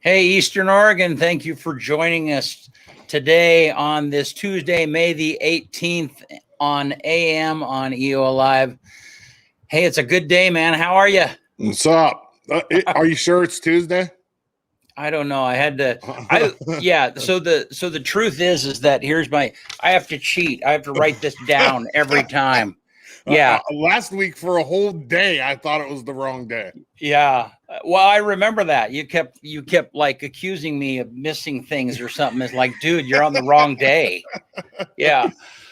Hey, Eastern Oregon, thank you for joining us today on this Tuesday, May the 18th on AM on EOAlive. Hey, it's a good day, man. How are you? What's up? Are you sure it's Tuesday? I don't know. I had to. Yeah. So the truth is that I have to cheat. I have to write this down every time. Yeah. Last week for a whole day, I thought it was the wrong day. Yeah. Well, I remember that you kept like accusing me of missing things or something. It's like, dude, you're on the wrong day. Yeah.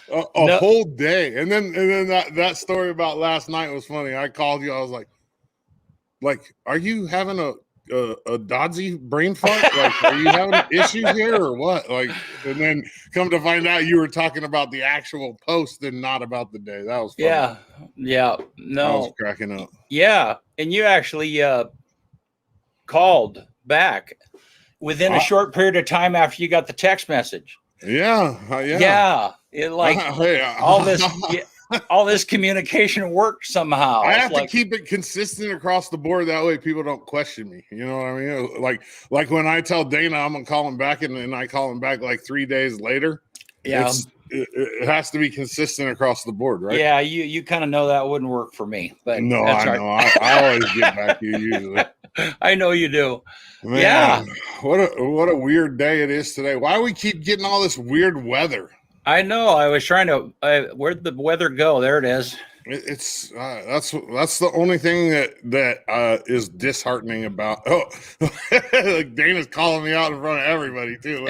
A whole day. And then that story about last night was funny. I called you. I was like, are you having a dodgy brain fart? Like, are you having issues here or what? Like, and then come to find out you were talking about the actual post and not about the day. That was funny. Yeah. No, I was cracking up. Yeah. And you actually called back within a short period of time after you got the text message. Yeah. Yeah. It like all this. all this communication works somehow. I have to keep it consistent across the board. That way people don't question me. You know what I mean? Like when I tell Dana I'm going to call him back and then I call him back like 3 days later. Yeah. It has to be consistent across the board, right? Yeah. You kind of know that wouldn't work for me, but no, I know. I always get back to you usually. I know you do. Man, yeah. What a weird day it is today. Why do we keep getting all this weird weather? I know. I was trying to. Where'd the weather go? There it is. It's that's the only thing that is disheartening about. Oh, like Dana's calling me out in front of everybody too.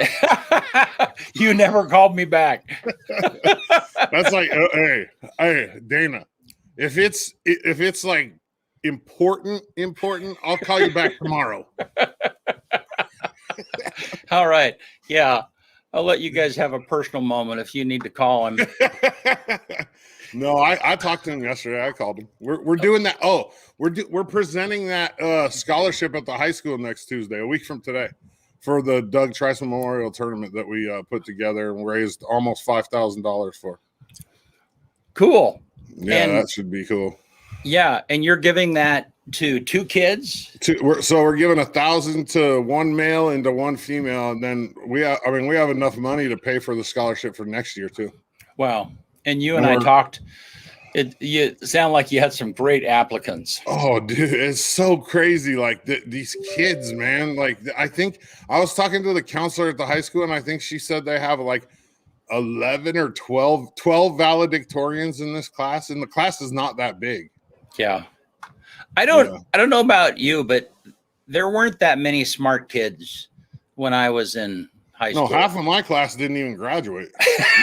You never called me back. That's like, hey, Dana. If it's like important, I'll call you back tomorrow. All right. Yeah. I'll let you guys have a personal moment if you need to call him. No, I talked to him yesterday. I called him. We're doing that. Oh, we're presenting that scholarship at the high school next Tuesday, a week from today, for the Doug Tracy Memorial Tournament that we put together and raised almost $5,000 for. Cool. Yeah, that should be cool. Yeah, and you're giving that to 2 kids. So we're giving 1,000 to 1 male and to 1 female, and then we have enough money to pay for the scholarship for next year too. Wow. And you and I talked. You sound like you had some great applicants. Oh, dude, it's so crazy. Like these kids, man. Like I think I was talking to the counselor at the high school, and I think she said they have like 11 or 12 valedictorians in this class, and the class is not that big. Yeah. I don't know about you, but there weren't that many smart kids when I was in high school. No, half of my class didn't even graduate.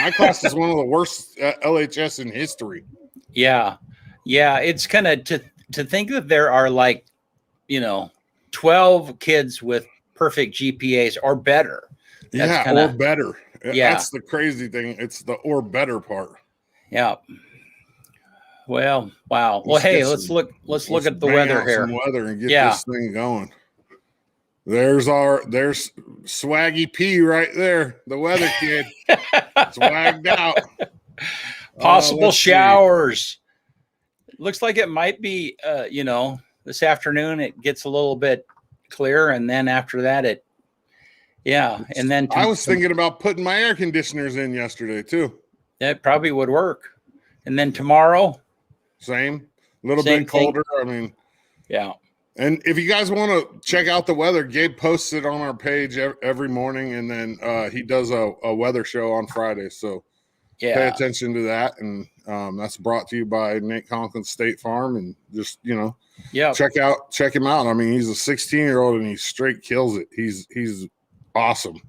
My class is one of the worst LHS in history. Yeah. Yeah. It's kind of to think that there are 12 kids with perfect GPAs or better. Or better. Yeah. That's the crazy thing. It's the or better part. Yeah. Well, wow. Well, hey, let's look at the weather here. Some weather and get this thing going. There's Swaggy P right there, the weather kid. Swagged out. Possible showers. Looks like it might be this afternoon it gets a little bit clear, and then after that and then I was thinking about putting my air conditioners in yesterday too. That probably would work. And then tomorrow, same, a little bit colder. I mean, yeah. And if you guys want to check out the weather, Gabe posts it on our page every morning, and then he does a weather show on Friday. So pay attention to that. And that's brought to you by Nate Conklin State Farm. And just, check him out. I mean, he's a 16-year-old and he straight kills it. He's awesome.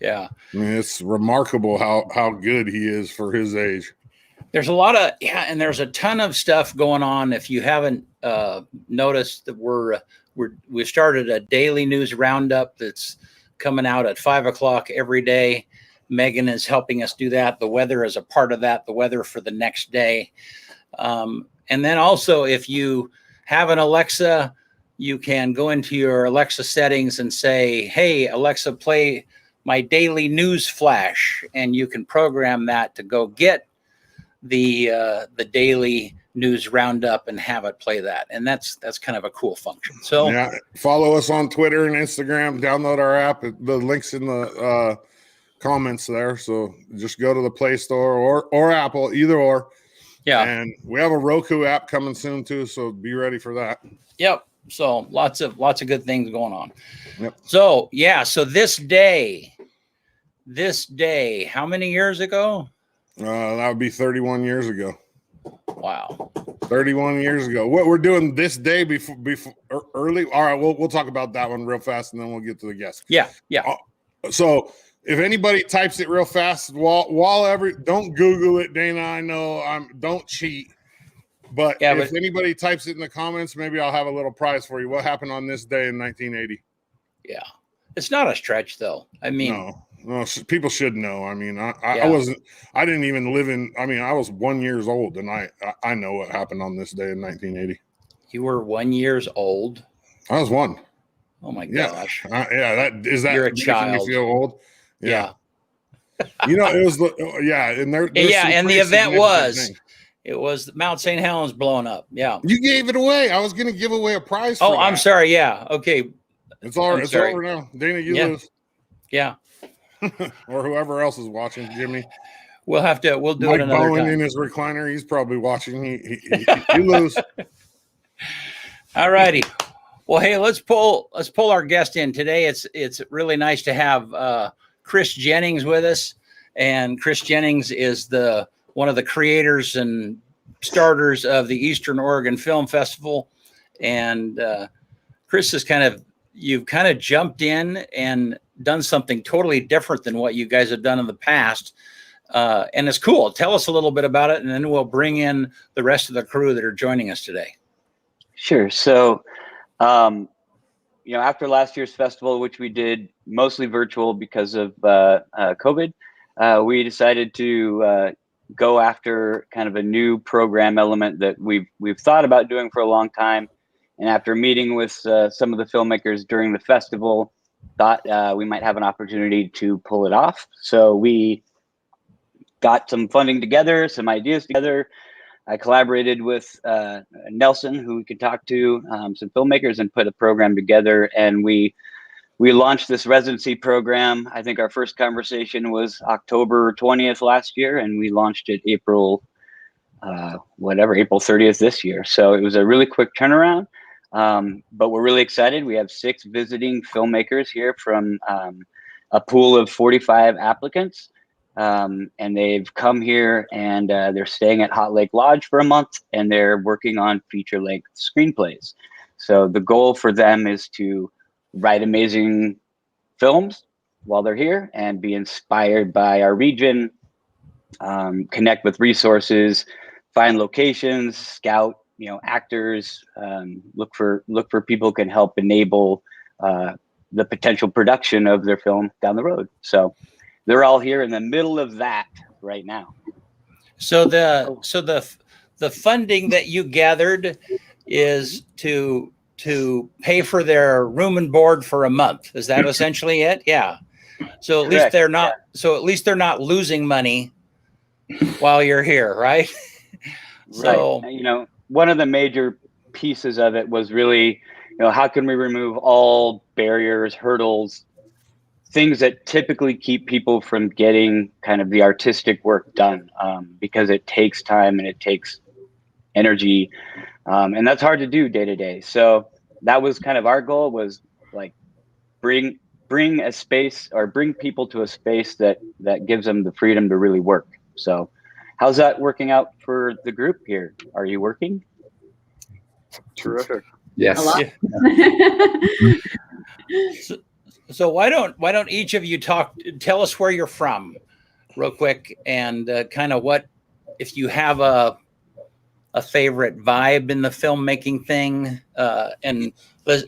Yeah. I mean, it's remarkable how good he is for his age. There's a lot of, and there's a ton of stuff going on. If you haven't noticed, that we've started a daily news roundup that's coming out at 5:00 every day. Megan is helping us do that. The weather is a part of that, the weather for the next day. And then also, if you have an Alexa, you can go into your Alexa settings and say, hey, Alexa, play my daily news flash. And you can program that to go get the daily news roundup and have it play that. And that's kind of a cool function. So follow us on Twitter and Instagram, download our app. The link's in the comments there. So just go to the Play Store or Apple, either or. Yeah. And we have a Roku app coming soon too. So be ready for that. Yep. So lots of good things going on. Yep. So so this day, how many years ago? That would be 31 years ago. Wow. 31 years ago. What we're doing this day before early. All right, we'll talk about that one real fast and then we'll get to the guest. Yeah. So if anybody types it real fast, don't Google it, Dana. I know don't cheat. But if anybody types it in the comments, maybe I'll have a little prize for you. What happened on this day in 1980? Yeah. It's not a stretch though. I mean, no, people should know. I mean, I didn't even live in, I was 1 year old and I know what happened on this day in 1980. You were 1 year old? I was 1. Oh my gosh. That you're a child. You feel old? Yeah. It was and there. And the event was, It was Mount St. Helens blowing up. Yeah. You gave it away. I was going to give away a prize. Oh, I'm sorry. Yeah. Okay. It's all right. It's over now. Dana, you lose. Yeah. Or whoever else is watching, Jimmy. We'll do Mike it another Bowen time. in his recliner. He's probably watching. You lose. All righty. Well, hey, let's pull our guest in today. It's really nice to have Chris Jennings with us, and Chris Jennings is one of the creators and starters of the Eastern Oregon Film Festival. And Chris is you've kind of jumped in and done something totally different than what you guys have done in the past. And it's cool. Tell us a little bit about it, and then we'll bring in the rest of the crew that are joining us today. Sure. So, after last year's festival, which we did mostly virtual because of COVID, we decided to go after kind of a new program element that we've thought about doing for a long time. And after meeting with some of the filmmakers during the festival, thought we might have an opportunity to pull it off. So we got some funding together, some ideas together. I collaborated with Nelson, who we could talk to, some filmmakers, and put a program together. And we launched this residency program. I think our first conversation was October 20th last year, and we launched it April 30th this year. So it was a really quick turnaround, but we're really excited. We have 6 visiting filmmakers here from a pool of 45 applicants. And they've come here and they're staying at Hot Lake Lodge for a month, and they're working on feature-length screenplays. So the goal for them is to write amazing films while they're here and be inspired by our region, connect with resources, find locations, scout, actors, look for people who can help enable the potential production of their film down the road. So they're all here in the middle of that right now. So the funding that you gathered is to pay for their room and board for a month. Is that essentially it? Yeah. So at least they're not. Yeah. So at least they're not losing money while you're here, right? So right. One of the major pieces of it was really, how can we remove all barriers, hurdles, things that typically keep people from getting kind of the artistic work done, because it takes time and it takes energy, and that's hard to do day to day. So that was kind of our goal, was like bring a space, or bring people to a space that gives them the freedom to really work. So how's that working out for the group here? Are you working? Terrific. Yes. So why don't each of you tell us where you're from real quick, and kind of what, if you have a favorite vibe in the filmmaking thing, and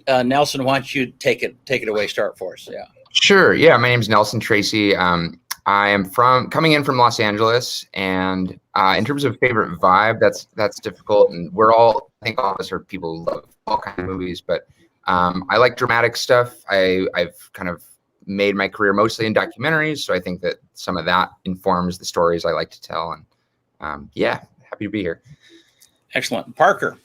Nelson, why don't you take it away, start for us. Yeah. Sure. Yeah. My name's Nelson Tracy. I am coming in from Los Angeles, and in terms of favorite vibe, that's difficult. And I think all of us are people who love all kinds of movies, but I like dramatic stuff. I've kind of made my career mostly in documentaries, so I think that some of that informs the stories I like to tell. And yeah, happy to be here. Excellent. Parker.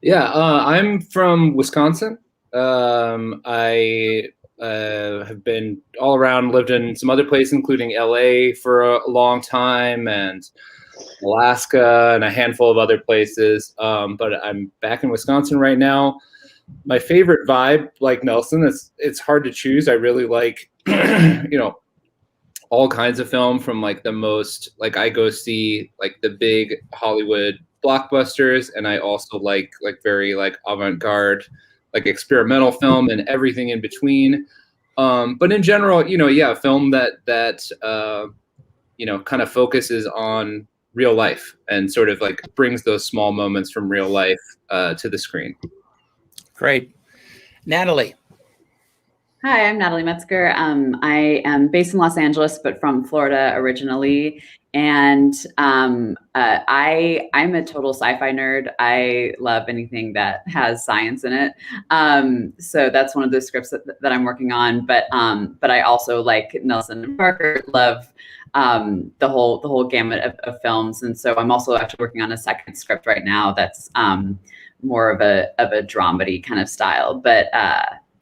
Yeah, I'm from Wisconsin. I have been all around, lived in some other places, including LA for a long time, and Alaska, and a handful of other places. But I'm back in Wisconsin right now. My favorite vibe, like Nelson, it's hard to choose. I really like, all kinds of film, from like the most, like I go see like the big Hollywood blockbusters, and I also like very like avant-garde, like experimental film, and everything in between. But in general, film that kind of focuses on real life and sort of like brings those small moments from real life to the screen. Great. Natalie. Hi, I'm Natalie Metzger. I am based in Los Angeles, but from Florida originally. And I'm a total sci-fi nerd. I love anything that has science in it. So that's one of those scripts that I'm working on. But I also, like Nelson and Parker, love the whole gamut of films. And so I'm also actually working on a second script right now that's more of a dramedy kind of style. But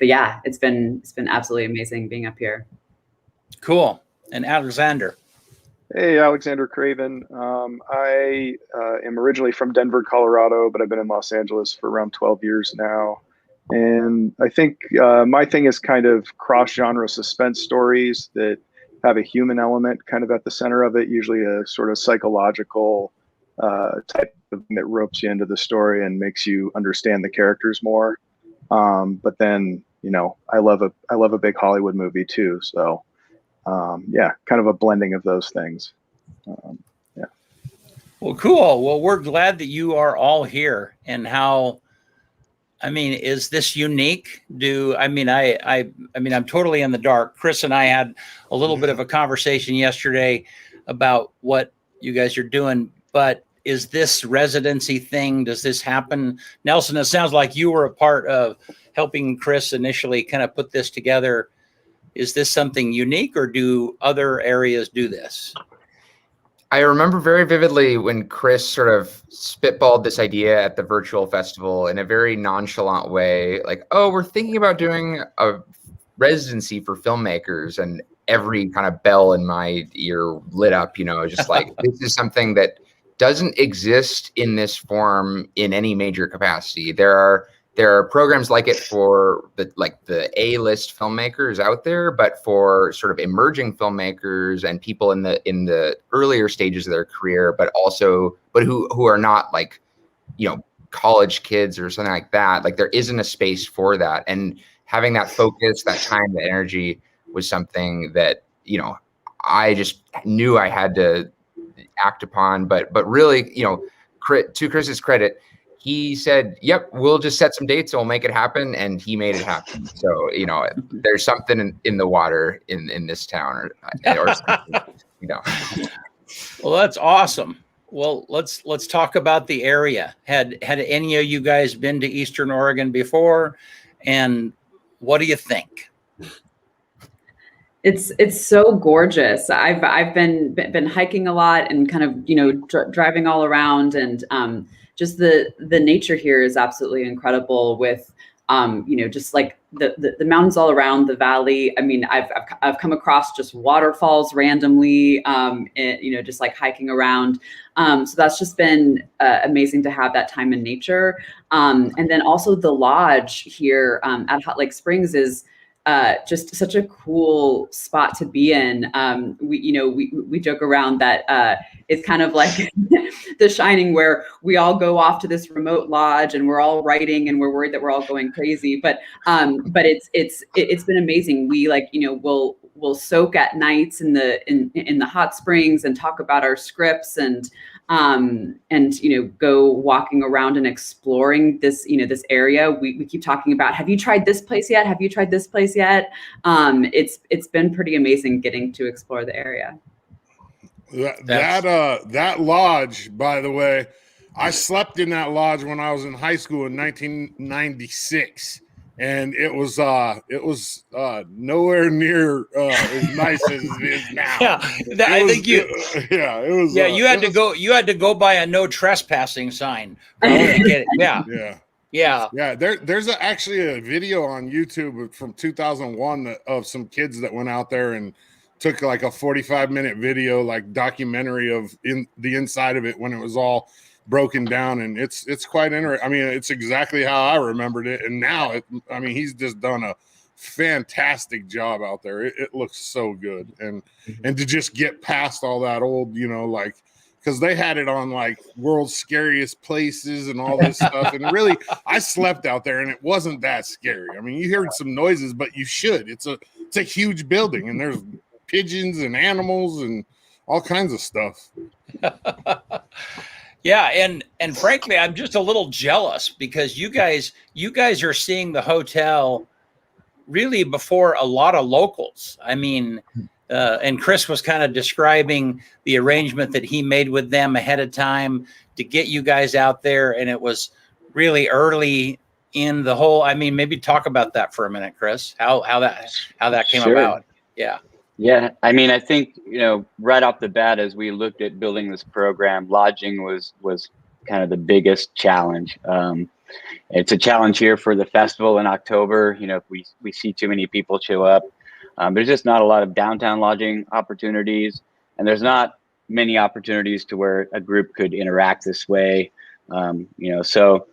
yeah, it's been absolutely amazing being up here. Cool. And Alexander. Hey, Alexander Craven. I am originally from Denver, Colorado, but I've been in Los Angeles for around 12 years now. And I think my thing is kind of cross-genre suspense stories that have a human element kind of at the center of it, usually a sort of psychological type of thing that ropes you into the story and makes you understand the characters more. But then, you know, I love a big Hollywood movie too. So yeah, kind of a blending of those things. Yeah. Well, cool. Well, we're glad that you are all here. And is this unique? I'm totally in the dark. Chris and I had a little bit of a conversation yesterday about what you guys are doing, but is this residency thing, does this happen? Nelson, it sounds like you were a part of helping Chris initially kind of put this together. Is this something unique, or do other areas do this? I remember very vividly when Chris sort of spitballed this idea at the virtual festival in a very nonchalant way, like, oh, we're thinking about doing a residency for filmmakers, and every kind of bell in my ear lit up, you know, just like, this is something that doesn't exist in this form in any major capacity. There are programs like it for the A-list filmmakers out there, but for sort of emerging filmmakers and people in the earlier stages of their career, but who are not like, you know, college kids or something like that. Like, there isn't a space for that. And having that focus, that time, that energy was something that, you know, I just knew I had to act upon. But really, you know, to Chris's credit, he said, yep, we'll just set some dates and we'll make it happen. And he made it happen. So, you know, there's something in the water in this town or something, you know. Well, that's awesome. Well, let's talk about the area. Had any of you guys been to Eastern Oregon before? And what do you think? It's so gorgeous. I've been hiking a lot and kind of, you know, driving all around, and just the nature here is absolutely incredible with, you know, just like the mountains all around the valley. I mean, I've come across just waterfalls randomly, you know, just like hiking around. So that's just been amazing to have that time in nature. And then also the lodge here at Hot Lake Springs is just such a cool spot to be in. We joke around that it's kind of like The Shining, where we all go off to this remote lodge and we're all writing and we're worried that we're all going crazy. But it's been amazing. We we'll soak at nights in the hot springs and talk about our scripts and go walking around and exploring this area. We keep talking about, have you tried this place yet? Have you tried this place yet? It's been pretty amazing getting to explore the area. That lodge, by the way, I slept in that lodge when I was in high school in 1996. And it was nowhere near as nice as it is now. You had to go by a no trespassing sign. Yeah. There's actually a video on YouTube from 2001 of some kids that went out there and took like a 45-minute video, like documentary of the inside of it when it was all broken down, and it's quite interesting. I mean, it's exactly how I remembered it, and now he's just done a fantastic job out there. It looks so good, and to just get past all that old, like, because they had it on like World's Scariest Places and all this stuff, and really, I slept out there, and it wasn't that scary. I mean, you heard some noises, but you should. It's a huge building, and there's pigeons and animals and all kinds of stuff. Yeah, and frankly, I'm just a little jealous because you guys are seeing the hotel really before a lot of locals. I mean, and Chris was kind of describing the arrangement that he made with them ahead of time to get you guys out there, and it was really early in the whole. I mean, maybe talk about that for a minute, Chris. How that came Sure. about. Yeah. Yeah, I mean, I think, right off the bat, as we looked at building this program, lodging was kind of the biggest challenge. It's a challenge here for the festival in October. If we see too many people show up, there's just not a lot of downtown lodging opportunities, and there's not many opportunities to where a group could interact this way. So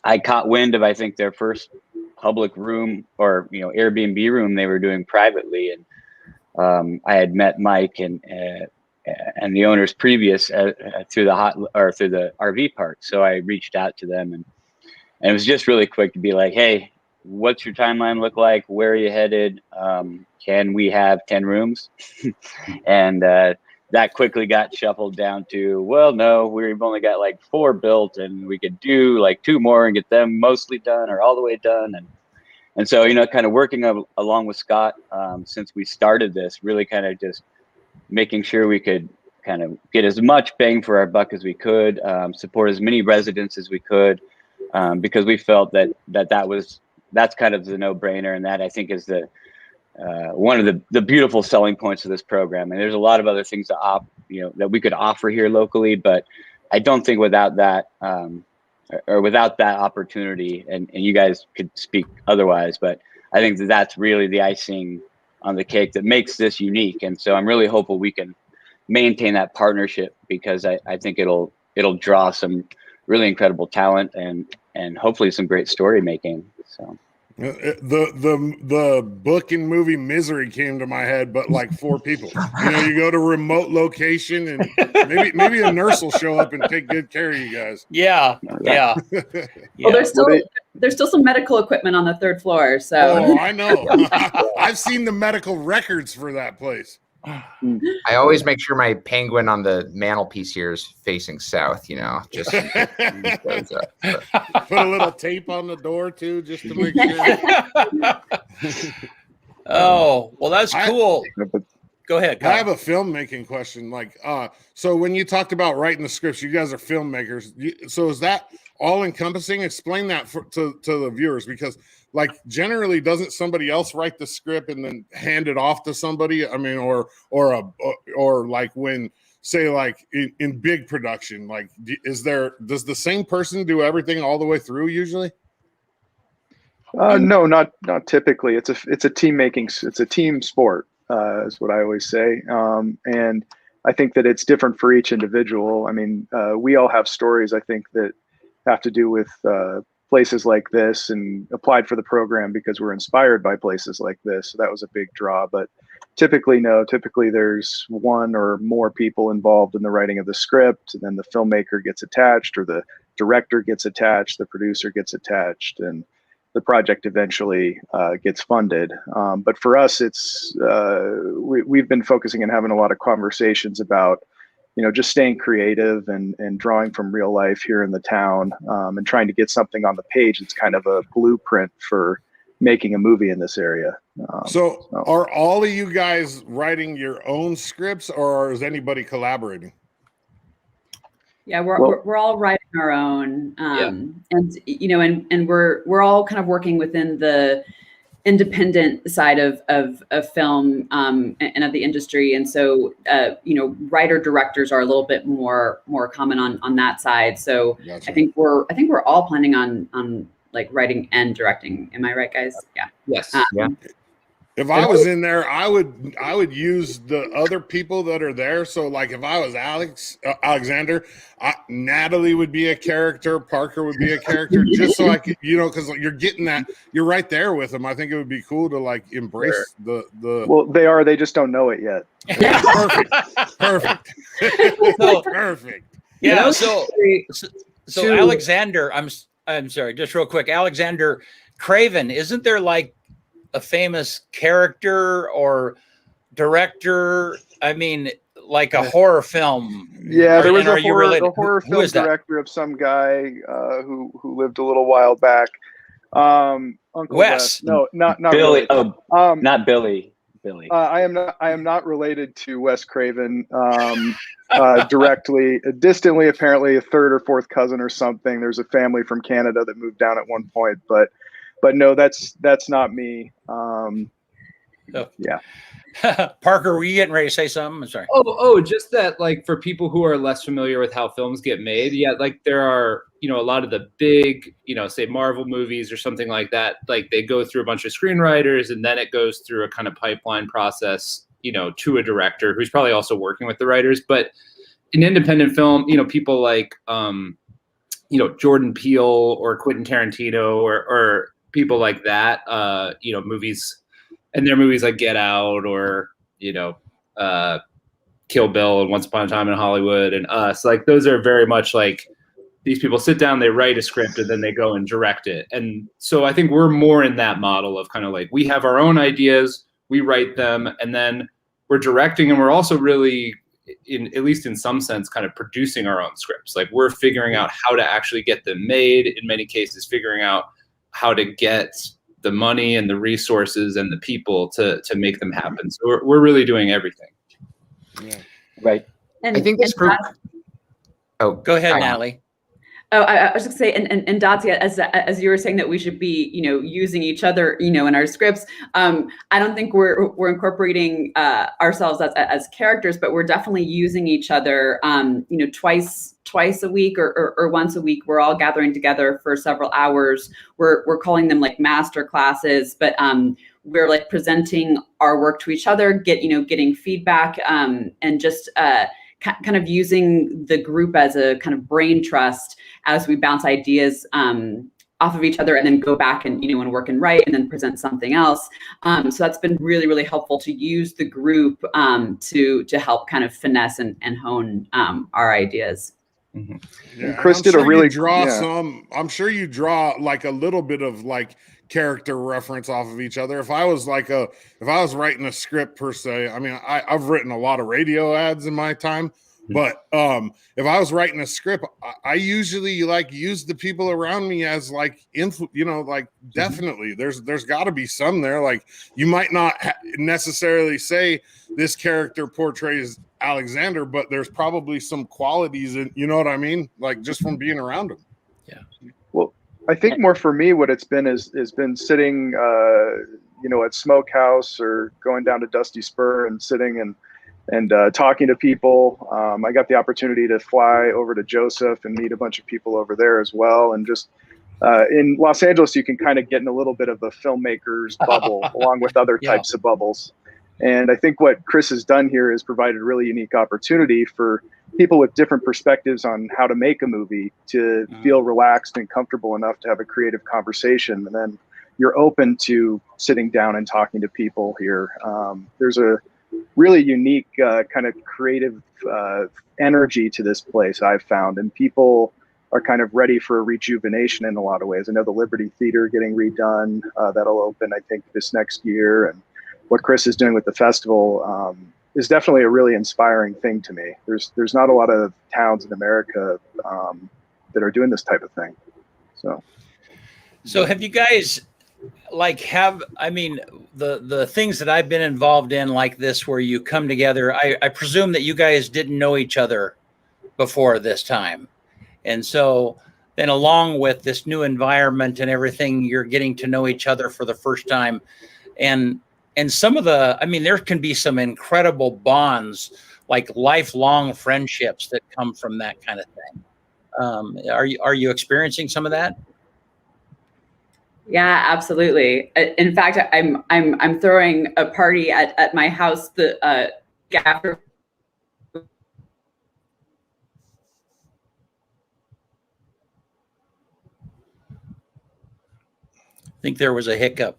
I caught wind of, I think, their first public room or Airbnb room they were doing privately, and I had met Mike and the owners previous through the RV park. So I reached out to them, and it was just really quick to be like, hey, what's your timeline look like? Where are you headed? Can we have 10 rooms? And that quickly got shuffled down to, well, no, we've only got like 4 built, and we could do like 2 more and get them mostly done or all the way done. And so, kind of working along with Scott since we started this, really kind of just making sure we could kind of get as much bang for our buck as we could, support as many residents as we could, because we felt that's kind of the no-brainer, and that I think is the one of the beautiful selling points of this program. And there's a lot of other things that we could offer here locally, but I don't think without that without that opportunity, and you guys could speak otherwise, but I think that's really the icing on the cake that makes this unique. And so I'm really hopeful we can maintain that partnership, because I think it'll draw some really incredible talent and hopefully some great story making. So the book and movie Misery came to my head, but like 4 people. You go to a remote location, and maybe a nurse will show up and take good care of you guys. Yeah. Well, there's still some medical equipment on the 3rd floor. So I know. I've seen the medical records for that place. I always make sure my penguin on the mantelpiece here is facing south, just put a little tape on the door too, just to make sure. Oh, well, that's cool. Go ahead, Kyle. I have a filmmaking question. So when you talked about writing the scripts, you guys are filmmakers. So is that all encompassing? Explain that to the viewers, because generally, doesn't somebody else write the script and then hand it off to somebody? I mean, or like when, say, like in big production, does the same person do everything all the way through usually? No, not typically. It's a team sport, is what I always say. And I think that it's different for each individual. I mean, we all have stories, I think, that have to do with places like this, and applied for the program because we're inspired by places like this. So that was a big draw. But typically there's 1 or more people involved in the writing of the script, and then the filmmaker gets attached, or the director gets attached, the producer gets attached, and the project eventually gets funded. But for us, it's we've been focusing and having a lot of conversations about just staying creative and drawing from real life here in the town, and trying to get something on the page that's kind of a blueprint for making a movie in this area. So are all of you guys writing your own scripts, or is anybody collaborating? Yeah, we're all writing our own, and we're all kind of working within the independent side of film and of the industry, and so writer directors are a little bit more common on that side. So gotcha. I think we're all planning on like writing and directing. Am I right, guys? Yeah. Yes. Yeah. If I was in there, I would use the other people that are there. So like if I was Alexander, Natalie would be a character, Parker would be a character, just so I could, because you're getting that, you're right there with them. I think it would be cool to like embrace the. Well, they just don't know it yet. Yeah, perfect. Perfect. Yeah. So Alexander, I'm sorry, just real quick, Alexander Craven, isn't there like a famous character or director? I mean, like a horror film. Yeah, there was a horror film director of some guy who lived a little while back. Uncle Wes. No, not Billy. Really. Not Billy. Billy. I am not related to Wes Craven directly. Distantly, apparently a 3rd or 4th cousin or something. There's a family from Canada that moved down at one point, but no, that's not me. Yeah. Parker, were you getting ready to say something? I'm sorry. Oh, just that, like, for people who are less familiar with how films get made, yeah, like there are, a lot of the big, say Marvel movies or something like that, like they go through a bunch of screenwriters and then it goes through a kind of pipeline process, to a director who's probably also working with the writers. But in independent film, people like, Jordan Peele or Quentin Tarantino or people like that, movies, and their movies like Get Out or, Kill Bill and Once Upon a Time in Hollywood and Us, like those are very much like these people sit down, they write a script, and then they go and direct it. And so I think we're more in that model of kind of like we have our own ideas, we write them, and then we're directing, and we're also really, at least in some sense, kind of producing our own scripts. Like we're figuring out how to actually get them made, in many cases figuring out how to get the money and the resources and the people to make them happen. So we're really doing everything. Yeah. Right. I think this group. Oh, Go ahead, Natalie. Oh, I was just going to say, and Dotsie, as you were saying that we should be, using each other, in our scripts. I don't think we're incorporating ourselves as characters, but we're definitely using each other, twice a week or once a week. We're all gathering together for several hours. We're calling them like master classes, but we're like presenting our work to each other, getting feedback, and just kind of using the group as a kind of brain trust as we bounce ideas off of each other and then go back and, and work and write and then present something else. So that's been really, really helpful to use the group to help kind of finesse and hone our ideas. Yeah, and Chris did a really I'm sure you draw like a little bit of like character reference off of each other. If I was writing a script per se, I mean, I've written a lot of radio ads in my time, but if I was writing a script, I usually like use the people around me as like definitely there's got to be some there. Like you might not necessarily say this character portrays Alexander, but there's probably some qualities in, you know what I mean? Like just from being around him. Yeah. Well, I think more for me, what it's been has been sitting, at Smokehouse or going down to Dusty Spur and sitting and talking to people. I got the opportunity to fly over to Joseph and meet a bunch of people over there as well. And just in Los Angeles, you can kind of get in a little bit of a filmmaker's bubble along with other types of bubbles. And I think what Chris has done here is provided a really unique opportunity for people with different perspectives on how to make a movie to feel relaxed and comfortable enough to have a creative conversation. And then you're open to sitting down and talking to people here. There's a really unique kind of creative energy to this place, I've found. And people are kind of ready for a rejuvenation in a lot of ways. I know the Liberty Theater getting redone, that'll open, I think, this next year. And what Chris is doing with the festival is definitely a really inspiring thing to me. There's not a lot of towns in America that are doing this type of thing. So have you guys the things that I've been involved in like this, where you come together, I presume that you guys didn't know each other before this time. And so then along with this new environment and everything, you're getting to know each other for the first time. And some of there can be some incredible bonds, like lifelong friendships that come from that kind of thing. Are you experiencing some of that? Yeah, absolutely. In fact, I'm throwing a party at my house the after. I think there was a hiccup.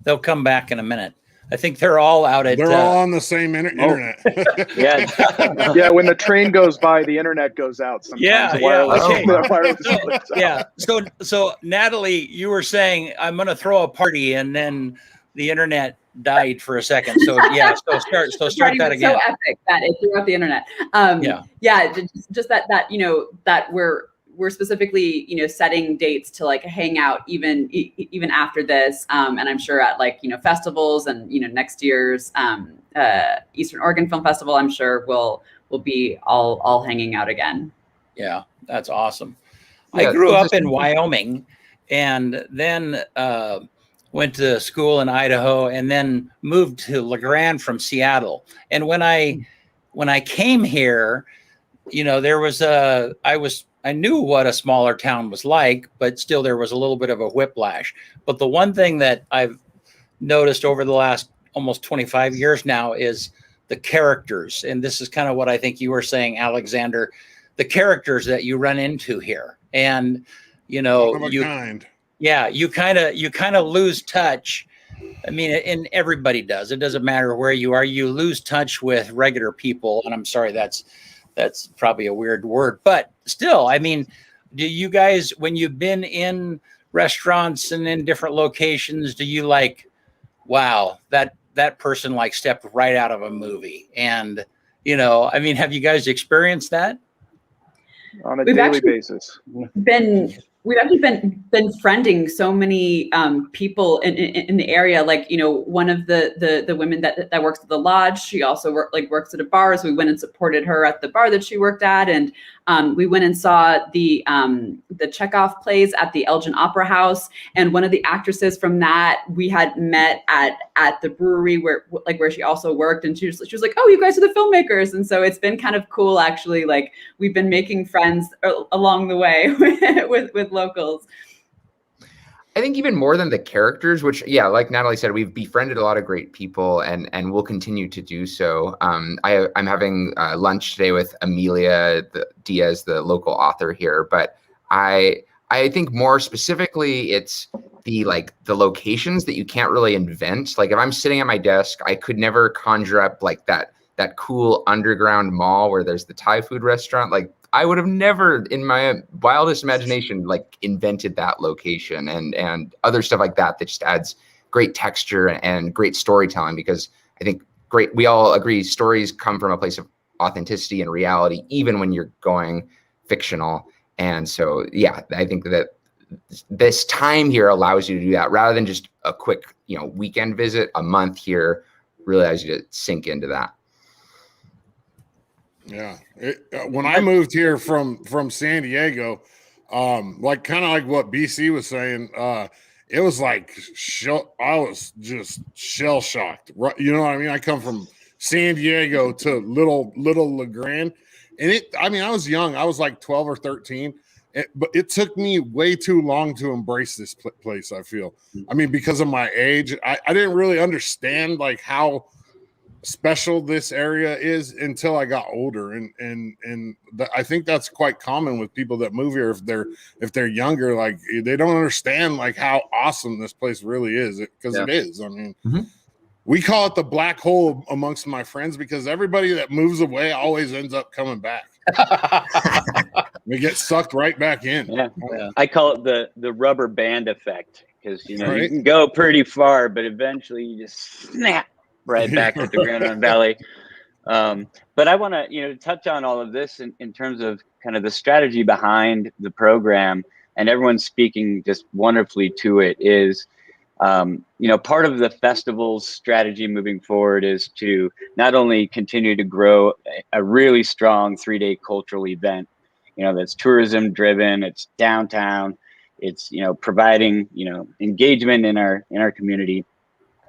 They'll come back in a minute. I think they're all out at. They're all on the same internet. Yeah. Yeah, when the train goes by, the internet goes out sometimes. Yeah. So Natalie, you were saying I'm going to throw a party, and then the internet died for a second. So yeah, start that again. So epic that it threw out the internet. Just that we're specifically, setting dates to like hang out even after this. And I'm sure at festivals and, next year's Eastern Oregon Film Festival, I'm sure we'll be all hanging out again. Yeah, that's awesome. Yeah, I grew up in Wyoming, and then went to school in Idaho, and then moved to LeGrand from Seattle. And when I came here, you know, I knew what a smaller town was like, but still there was a little bit of a whiplash. But the one thing that I've noticed over the last almost 25 years now is the characters. And this is kind of what I think you were saying, Alexander, the characters that you run into here. And, you know, you kind of lose touch. I mean, and everybody does. It doesn't matter where you are. You lose touch with regular people. And I'm sorry, that's probably a weird word, but still, I mean, do you guys, when you've been in restaurants and in different locations, do you like, wow, that person like stepped right out of a movie? And, you know, I mean, have you guys experienced that? On a daily basis. We've actually been friending so many people in the area. Like, you know, one of the women that works at the lodge, she also works at a bar. So we went and supported her at the bar that she worked at, and we went and saw the Chekhov plays at the Elgin Opera House. And one of the actresses from that we had met at the brewery where she also worked, and she was like, "Oh, you guys are the filmmakers." And so it's been kind of cool, actually. Like, we've been making friends along the way with locals. I think even more than the characters, which, yeah, like Natalie said, we've befriended a lot of great people, and we'll continue to do so. I'm having lunch today with Amelia Diaz, the local author here, but I think more specifically, it's the locations that you can't really invent. Like, if I'm sitting at my desk, I could never conjure up like that cool underground mall where there's the Thai food restaurant. Like, I would have never in my wildest imagination like invented that location and other stuff like that just adds great texture and great storytelling, because I think we all agree stories come from a place of authenticity and reality, even when you're going fictional. And so, yeah, I think that this time here allows you to do that rather than just a quick, you know, weekend visit. A month here really allows you to sink into that. Yeah. When I moved here from San Diego, like kind of like what BC was saying, it was like I was just shell shocked. Right? You know what I mean? I come from San Diego to little LeGrand, and I was young. I was like 12 or 13, but it took me way too long to embrace this place, I feel. I mean, because of my age, I didn't really understand like how special this area is until I got older, and I think that's quite common with people that move here. If they're younger, like they don't understand like how awesome this place really is, because it is. I mean, we call it the black hole amongst my friends because everybody that moves away always ends up coming back. They get sucked right back in. Yeah. I call it the rubber band effect, because you can go pretty far, but eventually you just snap right back at the Grand Island Valley. But I want to, touch on all of this in terms of kind of the strategy behind the program, and everyone's speaking just wonderfully to it. Is, part of the festival's strategy moving forward is to not only continue to grow a really strong 3-day cultural event, that's tourism driven, it's downtown, it's, providing, engagement in our community.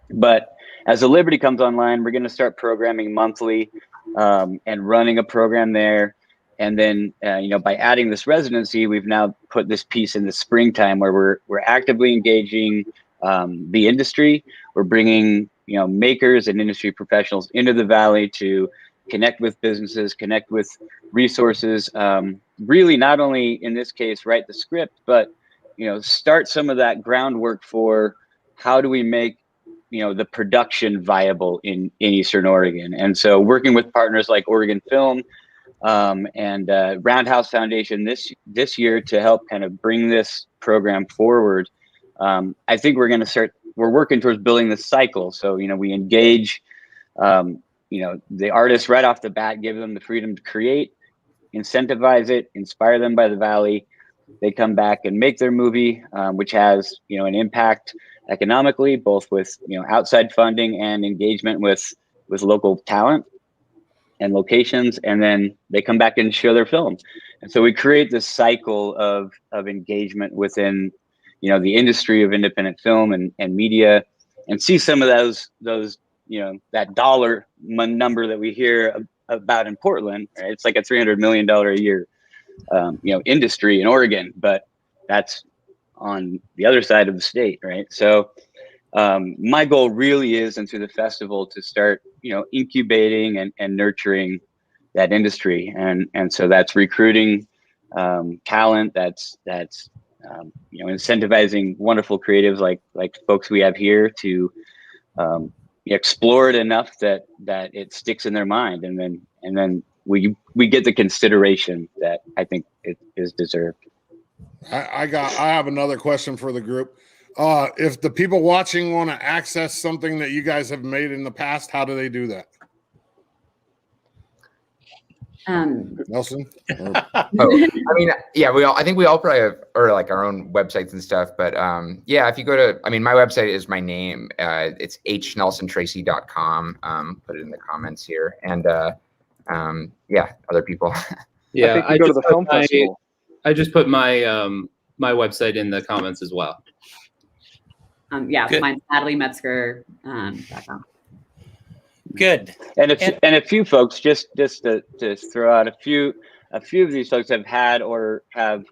But as the Liberty comes online, we're going to start programming monthly and running a program there. And then, by adding this residency, we've now put this piece in the springtime where we're actively engaging the industry. We're bringing, makers and industry professionals into the Valley to connect with businesses, connect with resources, really not only in this case, write the script, but, start some of that groundwork for how do we make the production viable in Eastern Oregon. And so working with partners like Oregon Film and Roundhouse Foundation this year to help kind of bring this program forward, I think we're working towards building this cycle. So, we engage, the artists right off the bat, give them the freedom to create, incentivize it, inspire them by the Valley. They come back and make their movie, which has, an impact economically, both with, outside funding and engagement with local talent and locations. And then they come back and show their film. And so we create this cycle of engagement within, the industry of independent film and media, and see some of those that dollar number that we hear about in Portland. Right? It's like a $300 million a year industry in Oregon, but that's on the other side of the state, right? So my goal really is, and through the festival, to start incubating and nurturing that industry, and so that's recruiting talent, that's incentivizing wonderful creatives like folks we have here to explore it enough that it sticks in their mind, and then we get the consideration that I think it is deserved. I have another question for the group. If the people watching want to access something that you guys have made in the past, how do they do that? Nelson? I mean, yeah, I think we all probably have, or like our own websites and stuff. But yeah, if you go to, my website is my name. It's hnelsontracy.com. Put it in the comments here. And yeah, other people. Yeah, I think go to the film festival. I just put my my website in the comments as well. Yeah, so mine's NatalieMetzger.com. Good. And a few folks, just to throw out a few of these folks have had or have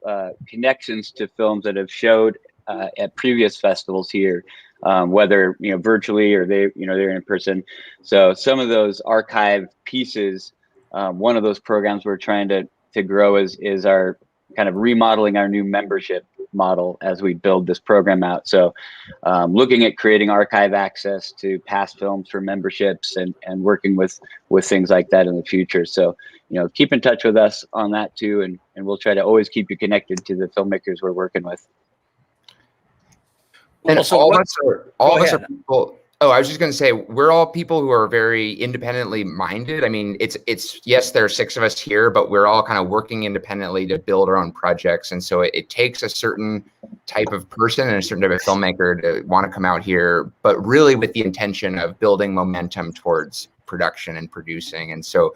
connections to films that have showed at previous festivals here, whether virtually or they're in person. So some of those archive pieces, one of those programs we're trying to grow is our kind of remodeling our new membership model as we build this program out. So looking at creating archive access to past films for memberships and working with things like that in the future. So, keep in touch with us on that too. And we'll try to always keep you connected to the filmmakers we're working with. And also, all of us are people. Oh, I was just going to say, we're all people who are very independently minded. I mean, it's yes, there are 6 of us here, but we're all kind of working independently to build our own projects. And so it takes a certain type of person and a certain type of filmmaker to want to come out here, but really with the intention of building momentum towards production and producing. And so,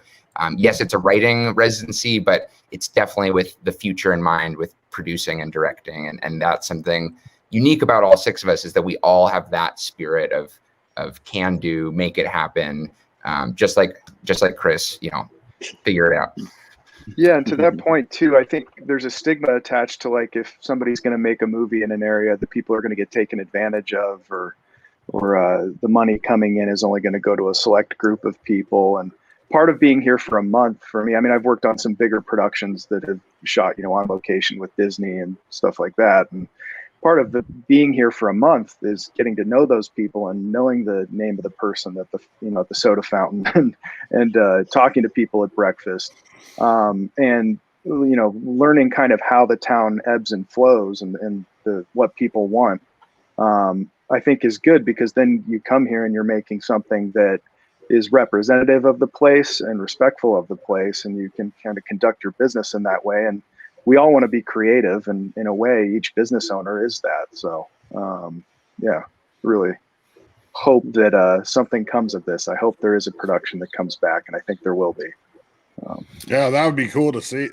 yes, it's a writing residency, but it's definitely with the future in mind, with producing and directing. And that's something unique about all 6 of us, is that we all have that spirit of can do, make it happen, just like Chris, figure it out. Yeah, and to that point too, I think there's a stigma attached to, like, if somebody's going to make a movie in an area, the people are going to get taken advantage of, or the money coming in is only going to go to a select group of people. And part of being here for a month for me, I've worked on some bigger productions that have shot on location with Disney and stuff like that, and part of the being here for a month is getting to know those people and knowing the name of the person at the at the soda fountain and talking to people at breakfast, and learning kind of how the town ebbs and flows and what people want. I think is good, because then you come here and you're making something that is representative of the place and respectful of the place, and you can kind of conduct your business in that way. And we all want to be creative, and in a way, each business owner is that. So, yeah, really hope that something comes of this. I hope there is a production that comes back, and I think there will be. Yeah, that would be cool to see,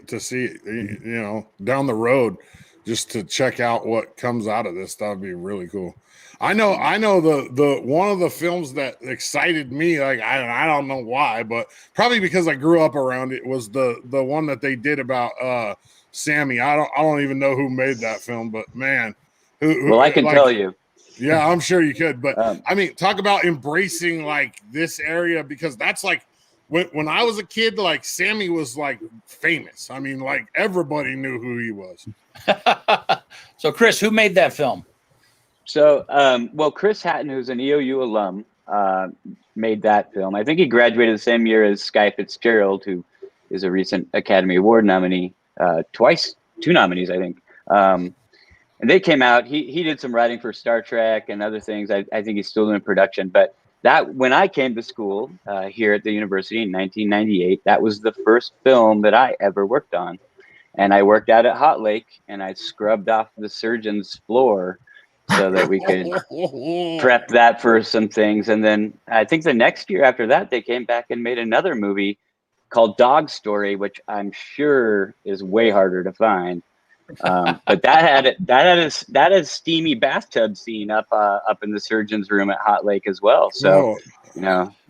down the road, just to check out what comes out of this. That would be really cool. I know the one of the films that excited me, like, I don't know why, but probably because I grew up around it, was the one that they did about Sammy. I don't even know who made that film, but man, well, I can tell you. Yeah, I'm sure you could. But talk about embracing like this area, because that's like when I was a kid, like Sammy was like famous. Like everybody knew who he was. So, Chris, who made that film? So, well, Chris Hatton, who's an EOU alum, made that film. I think he graduated the same year as Sky Fitzgerald, who is a recent Academy Award nominee, two nominees, I think. And they came out. He did some writing for Star Trek and other things. I think he's still in production. But that, when I came to school here at the university in 1998, that was the first film that I ever worked on. And I worked out at Hot Lake, and I scrubbed off the surgeon's floor so that we could prep that for some things. And then I think the next year after that, they came back and made another movie called Dog Story, which I'm sure is way harder to find. But that had a steamy bathtub scene up in the surgeon's room at Hot Lake as well. So,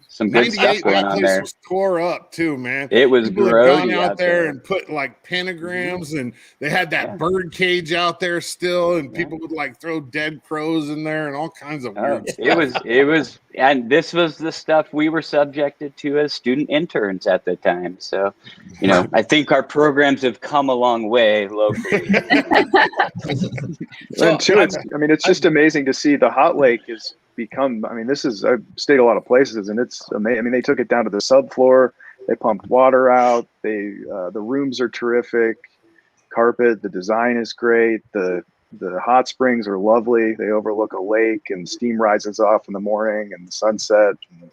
some good stuff 98, going that on place there. was tore up too, man. It was People had gone grody out there there. and put like pentagrams, and they had that bird cage out there still, and people would like throw dead crows in there and all kinds of weird stuff. It was, and this was the stuff we were subjected to as student interns at the time. So, I think our programs have come a long way locally. And too, it's just amazing to see the Hot Lake is become. I've stayed a lot of places, and it's amazing. They took it down to the subfloor. They pumped water out. The rooms are terrific. Carpet, the design is great. The hot springs are lovely. They overlook a lake, and steam rises off in the morning and the sunset. And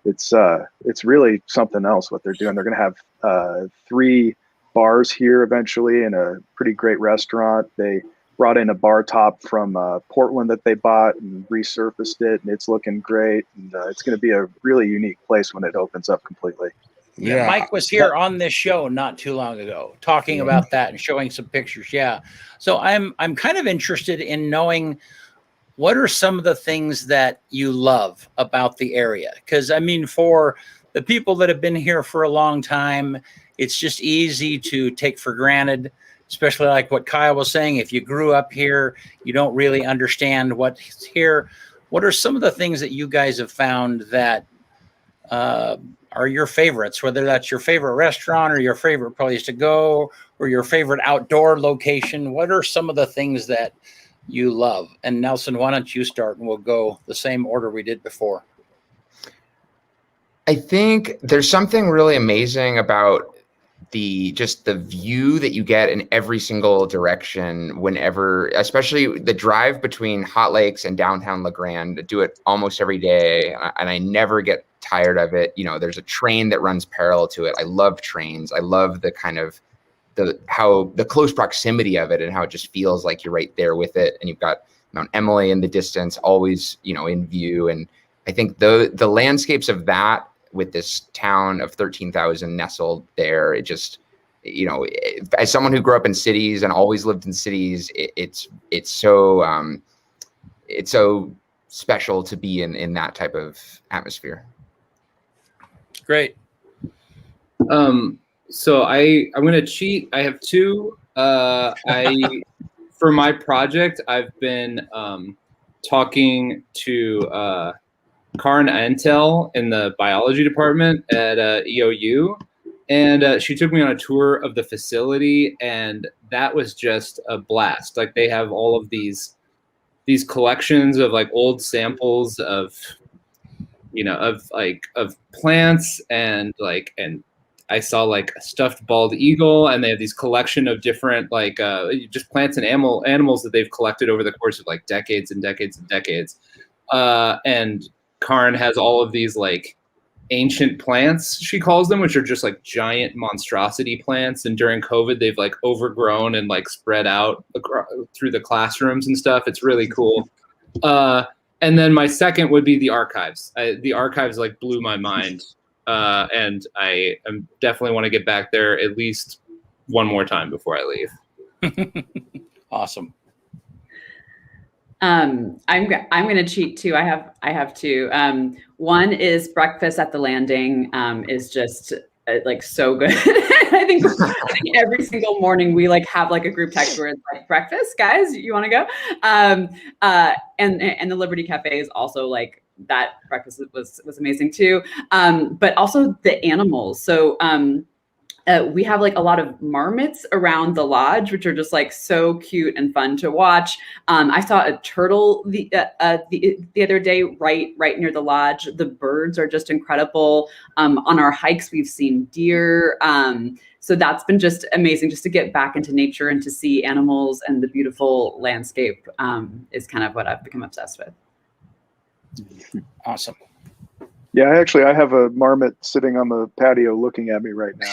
it's really something else what they're doing. They're going to have 3 bars here eventually, and a pretty great restaurant. They brought in a bar top from Portland that they bought and resurfaced it, and it's looking great. And it's going to be a really unique place when it opens up completely. Yeah, Mike was here on this show not too long ago talking about that and showing some pictures. Yeah. So I'm kind of interested in knowing what are some of the things that you love about the area? Because for the people that have been here for a long time, it's just easy to take for granted, especially like what Kyle was saying. If you grew up here, you don't really understand what's here. What are some of the things that you guys have found that are your favorites, whether that's your favorite restaurant or your favorite place to go or your favorite outdoor location? What are some of the things that you love? And Nelson, why don't you start, and we'll go the same order we did before. I think there's something really amazing about the view that you get in every single direction whenever, especially the drive between Hot Lakes and downtown La Grande. I do it almost every day, and I never get tired of it. There's a train that runs parallel to it. I love trains. I love the kind of the close proximity of it, and how it just feels like you're right there with it. And you've got Mount Emily in the distance, always, in view. And I think the landscapes of that, with this town of 13,000 nestled there, it just, as someone who grew up in cities and always lived in cities, it's so special to be in that type of atmosphere. Great. So I'm gonna cheat. I have 2. For my project, I've been talking to Karin Antel in the biology department at EOU, and she took me on a tour of the facility, and that was just a blast. Like, they have all of these collections of like old samples of plants, and I saw like a stuffed bald eagle, and they have these collection of different just plants and animals that they've collected over the course of like decades and decades and decades. And Karin has all of these like ancient plants, she calls them, which are just like giant monstrosity plants. And during COVID, they've like overgrown and like spread out through the classrooms and stuff. It's really cool. And then my second would be the archives. The archives like blew my mind. And I definitely want to get back there at least one more time before I leave. Awesome. I'm going to cheat too. I have 2. One is breakfast at the Landing is just like so good. I think every single morning we like have like a group text where it's like, breakfast, guys, you want to go? And the Liberty Cafe is also like, that breakfast was amazing too. But also the animals. So we have like a lot of marmots around the lodge, which are just like so cute and fun to watch. I saw a turtle the other day right near the lodge. The birds are just incredible. On our hikes, we've seen deer. So that's been just amazing, just to get back into nature and to see animals and the beautiful landscape is kind of what I've become obsessed with. Awesome. Yeah, I have a marmot sitting on the patio looking at me right now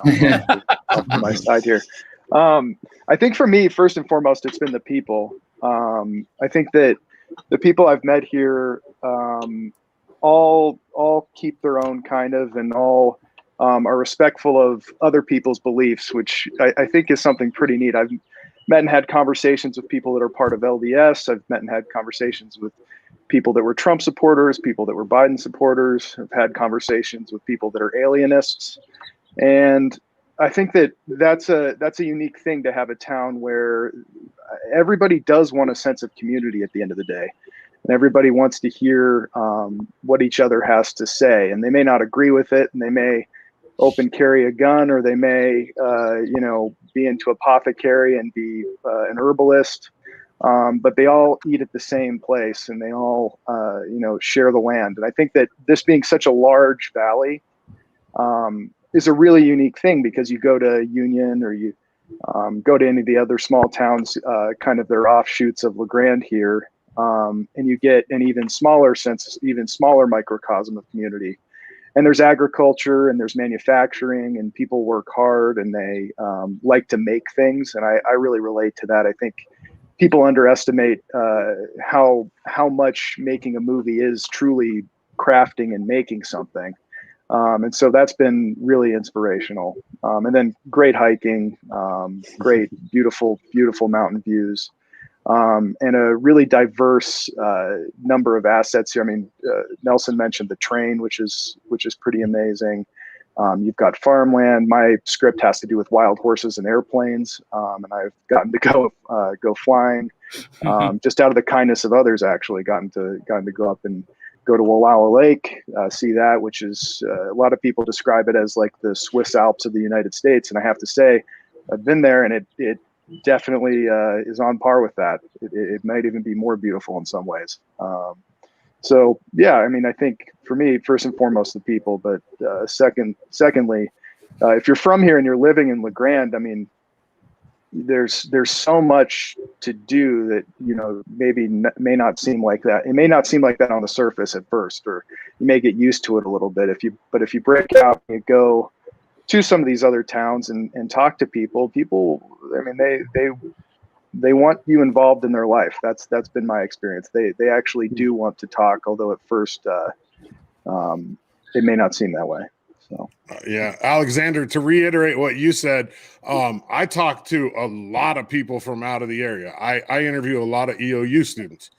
off to my side here. I think for me, first and foremost, it's been the people. I think that the people I've met here all keep their own kind of, and all are respectful of other people's beliefs, which I think is something pretty neat. met and had conversations with people that are part of LDS. I've met and had conversations with people that were Trump supporters, people that were Biden supporters. I've had conversations with people that are alienists. And I think that that's a unique thing, to have a town where everybody does want a sense of community at the end of the day. And everybody wants to hear what each other has to say. And they may not agree with it, and they may open carry a gun, or they may, be into apothecary and be an herbalist. But they all eat at the same place, and they all, share the land. And I think that this being such a large valley is a really unique thing, because you go to Union, or you go to any of the other small towns, kind of their offshoots of LeGrand here, and you get an even smaller microcosm of community. And there's agriculture, and there's manufacturing, and people work hard, and they like to make things. And I really relate to that. I think people underestimate how much making a movie is truly crafting and making something. And so that's been really inspirational. And then great hiking, great, beautiful mountain views, and a really diverse number of assets here. I mean, Nelson mentioned the train, which is pretty amazing. You've got farmland. My script has to do with wild horses and airplanes, and I've gotten to go flying, just out of the kindness of others. Actually, gotten to go up and go to EOAlive Lake, see that, which is a lot of people describe it as like the Swiss Alps of the United States, and I have to say, I've been there, and it definitely is on par with that. It might even be more beautiful in some ways. So yeah, I mean, I think for me, first and foremost, the people, but secondly, if you're from here and you're living in LeGrand, I mean, there's so much to do that, may not seem like that. It may not seem like that on the surface at first, or you may get used to it a little bit. But if you break out and you go to some of these other towns and talk to people, I mean, they want you involved in their life. That's been my experience. They actually do want to talk, although at first it may not seem that way. So yeah, Alexander, to reiterate what you said, I talk to a lot of people from out of the area. I interview a lot of EOU students,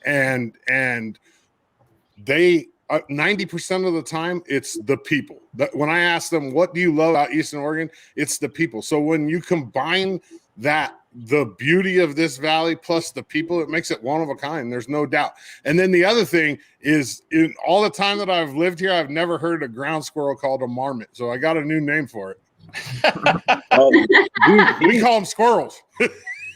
and they 90% of the time it's the people. When I ask them, what do you love about Eastern Oregon, it's the people. So when you combine that, the beauty of this valley plus the people, it makes it one of a kind. There's no doubt. And then the other thing is, in all the time that I've lived here, I've never heard a ground squirrel called a marmot. So I got a new name for it. We call them squirrels.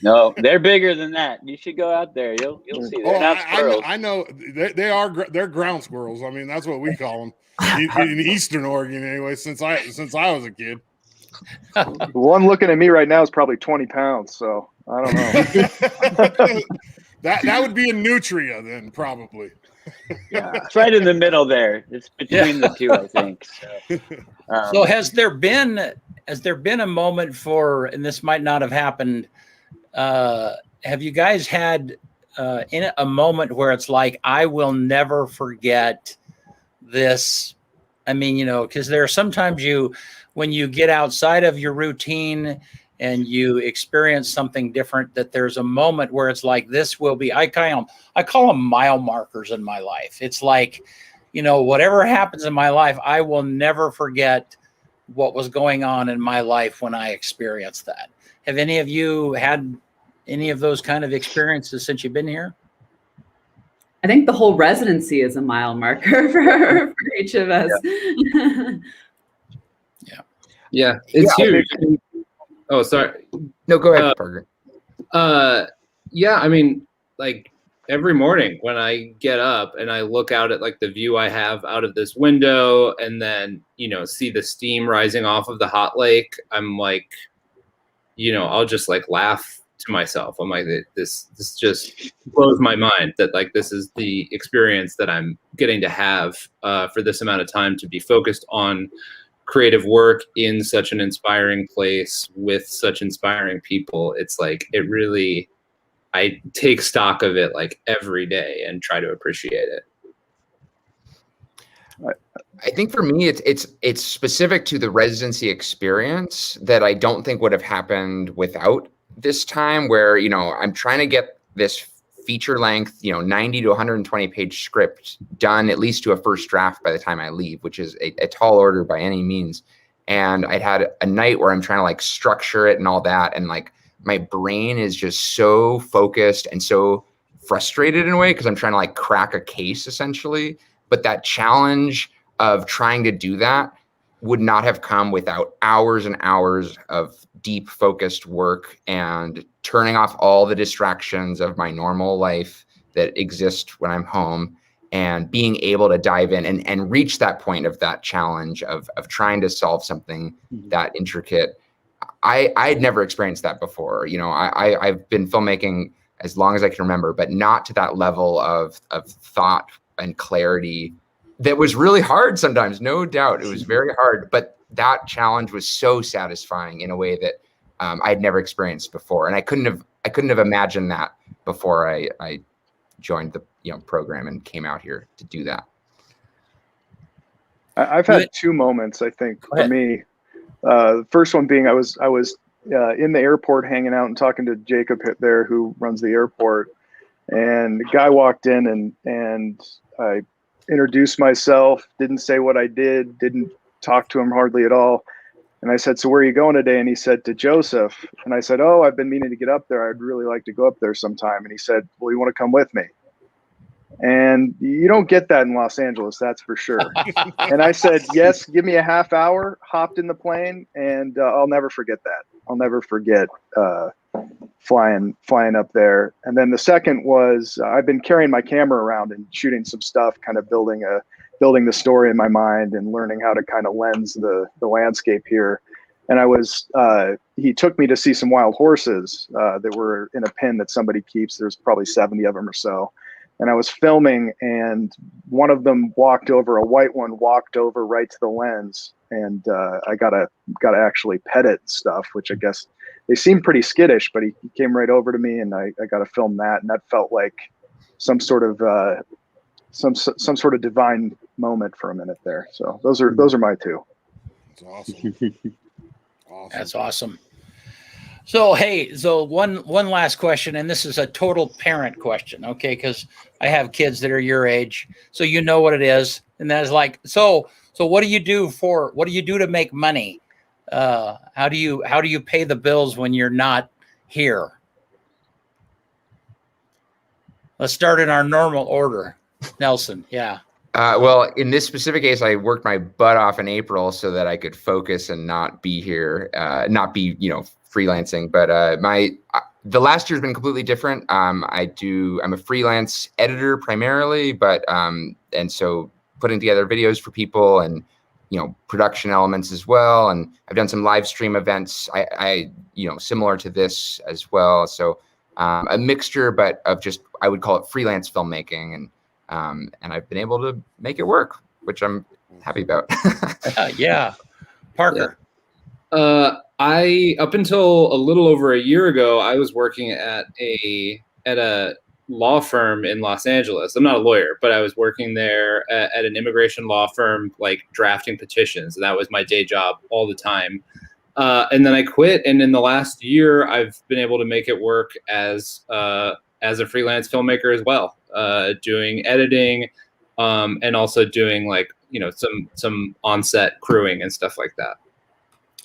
No, they're bigger than that. You should go out there. You'll see. They're not squirrels. I know they're ground squirrels. I mean, that's what we call them in Eastern Oregon anyway, since I was a kid. The one looking at me right now is probably 20 pounds, so I don't know. that would be a nutria then, probably. Yeah, it's right in the middle there. It's between the two, I think. So has there been a moment for, and this might not have happened, have you guys had in a moment where it's like, I will never forget this? I mean, because there are sometimes when you get outside of your routine and you experience something different, that there's a moment where it's like, this will be, I call them mile markers in my life. It's like, whatever happens in my life, I will never forget what was going on in my life when I experienced that. Have any of you had any of those kind of experiences since you've been here? I think the whole residency is a mile marker for each of us. Yeah, it's huge. Oh, sorry. No, go ahead, Parker. Yeah, I mean, like every morning when I get up and I look out at like the view I have out of this window, and then see the steam rising off of the hot lake, I'm like, I'll just like laugh to myself. I'm like, this just blows my mind that like this is the experience that I'm getting to have for this amount of time, to be focused on creative work in such an inspiring place with such inspiring people. It's like, I take stock of it like every day and try to appreciate it. I think for me, it's specific to the residency experience that I don't think would have happened without this time where, you know, I'm trying to get this feature length, you know, 90 to 120 page script done at least to a first draft by the time I leave, which is a tall order by any means. And I'd had a night where I'm trying to like structure it and all that. And like my brain is just so focused and so frustrated in a way because I'm trying to like crack a case essentially. But that challenge of trying to do that would not have come without hours and hours of deep focused work and turning off all the distractions of my normal life that exist when I'm home and being able to dive in and reach that point of that challenge of trying to solve something that intricate. I'd never experienced that before. You know, I've been filmmaking as long as I can remember, but not to that level of thought and clarity. That was really hard sometimes, no doubt. It was very hard, but that challenge was so satisfying in a way that I'd never experienced before, and I couldn't have imagined that before I joined the program and came out here to do that. I've had two moments, I think, for me. The first one being I was in the airport hanging out and talking to Jacob there, who runs the airport, and the guy walked in and I introduced myself, didn't say what I did, didn't talk to him hardly at all. And I said, "So where are you going today?" And he said, "To Joseph." And I said, "Oh, I've been meaning to get up there. I'd really like to go up there sometime." And he said, "Well, you want to come with me?" And you don't get that in Los Angeles, that's for sure. And I said, "Yes, give me a half hour," hopped in the plane, and I'll never forget that. I'll never forget flying up there. And then the second was I've been carrying my camera around and shooting some stuff, kind of building the story in my mind and learning how to kind of lens the landscape here. And he took me to see some wild horses that were in a pen that somebody keeps. There's probably 70 of them or so. And I was filming, and one of them a white one walked over right to the lens, and I gotta actually pet it and stuff, which I guess they seem pretty skittish, but he came right over to me, and I got to film that, and that felt like some sort of divine moment for a minute there. So those are my two. That's awesome. That's awesome. So, hey, so one last question, and this is a total parent question, okay? Because I have kids that are your age, so you know what it is, and that is like, so what do you do to make money? How do you pay the bills when you're not here? Let's start in our normal order. Nelson, yeah. Well, in this specific case, I worked my butt off in April so that I could focus and not be here, not be, freelancing. But the last year's been completely different. I'm a freelance editor primarily, but and so putting together videos for people and production elements as well. And I've done some live stream events. I similar to this as well. So a mixture, but of just I would call it freelance filmmaking, and I've been able to make it work, which I'm happy about. Yeah, Parker. I up until a little over a year ago, I was working at a law firm in Los Angeles. I'm not a lawyer, but I was working there at an immigration law firm, like drafting petitions. And that was my day job all the time. And then I quit. And in the last year, I've been able to make it work as a freelance filmmaker as well, doing editing, and also doing some on-set crewing and stuff like that.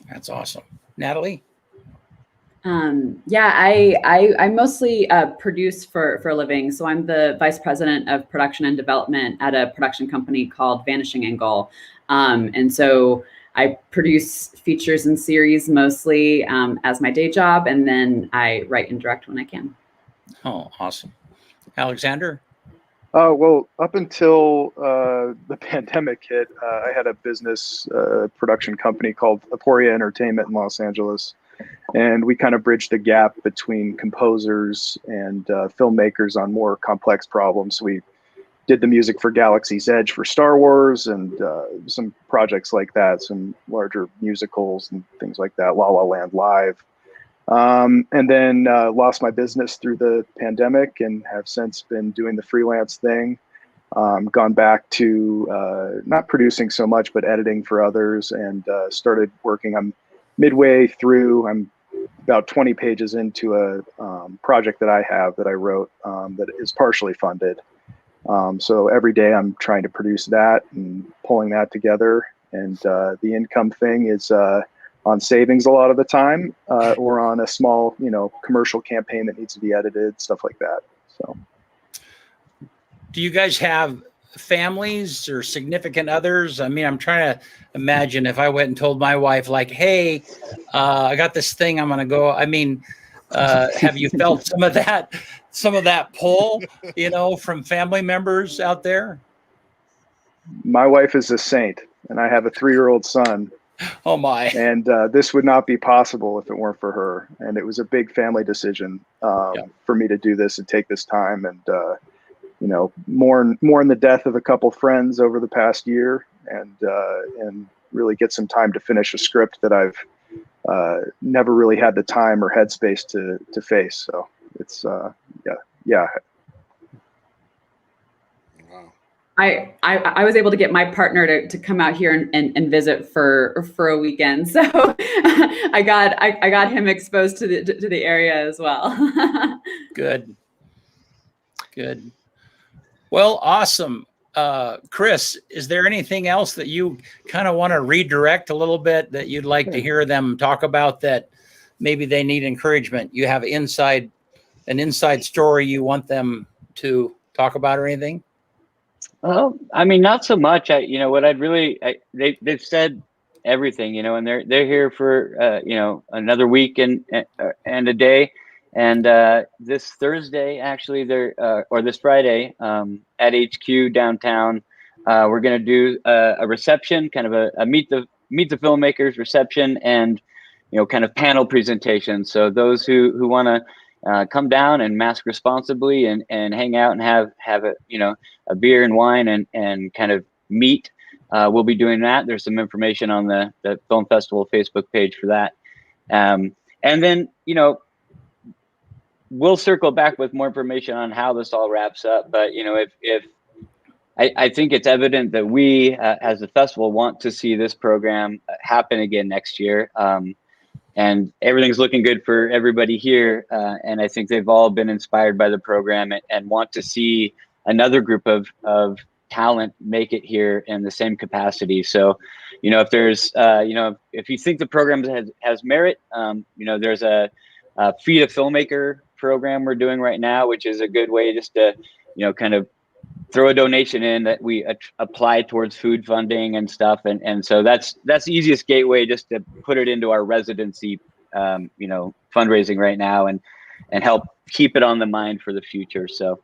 That's awesome. Natalie? I mostly produce for a living. So I'm the vice president of production and development at a production company called Vanishing Angle. And so I produce features and series mostly as my day job, and then I write and direct when I can. Oh, awesome. Alexander? Well, up until the pandemic hit, I had a business production company called Aporia Entertainment in Los Angeles. And we kind of bridged the gap between composers and filmmakers on more complex problems. We did the music for Galaxy's Edge for Star Wars and some projects like that, some larger musicals and things like that, La La Land Live. And then lost my business through the pandemic and have since been doing the freelance thing. Gone back to not producing so much, but editing for others, and started working. I'm midway through. I'm about 20 pages into a project that I have that I wrote that is partially funded. So every day I'm trying to produce that and pulling that together. And the income thing is on savings a lot of the time, or on a small, commercial campaign that needs to be edited, stuff like that. So, do you guys have families or significant others? I mean, I'm trying to imagine if I went and told my wife, like, hey, I got this thing, I'm going to go. I mean, have you felt some of that pull, from family members out there? My wife is a saint, and I have a 3-year-old son. Oh my! And this would not be possible if it weren't for her. And it was a big family decision for me to do this and take this time. And mourn the death of a couple friends over the past year, and really get some time to finish a script that I've never really had the time or headspace to face. So it's yeah. I was able to get my partner to come out here and visit for a weekend, so I got him exposed to the area as well. Good. Well, awesome. Chris, is there anything else that you kind of want to redirect a little bit that you'd like to hear them talk about that maybe they need encouragement? You have an inside story you want them to talk about or anything? Well, I mean, not so much. They've said everything, and they're here for, another week and a day. And this Thursday, actually, or this Friday, at HQ downtown, we're going to do a reception, kind of a meet the filmmakers reception, and kind of panel presentation. So those who want to come down and mask responsibly and hang out and have a beer and wine and kind of meet, we'll be doing that. There's some information on the Film Festival Facebook page for that, and then we'll circle back with more information on how this all wraps up. But if I think it's evident that we as a festival want to see this program happen again next year, and everything's looking good for everybody here. And I think they've all been inspired by the program and want to see another group of talent make it here in the same capacity. So, if there's, if you think the program has merit, there's a Feed a Filmmaker program we're doing right now, which is a good way just to, kind of throw a donation in that we apply towards food funding and stuff. And so that's the easiest gateway just to put it into our residency, fundraising right now and help keep it on the mind for the future. So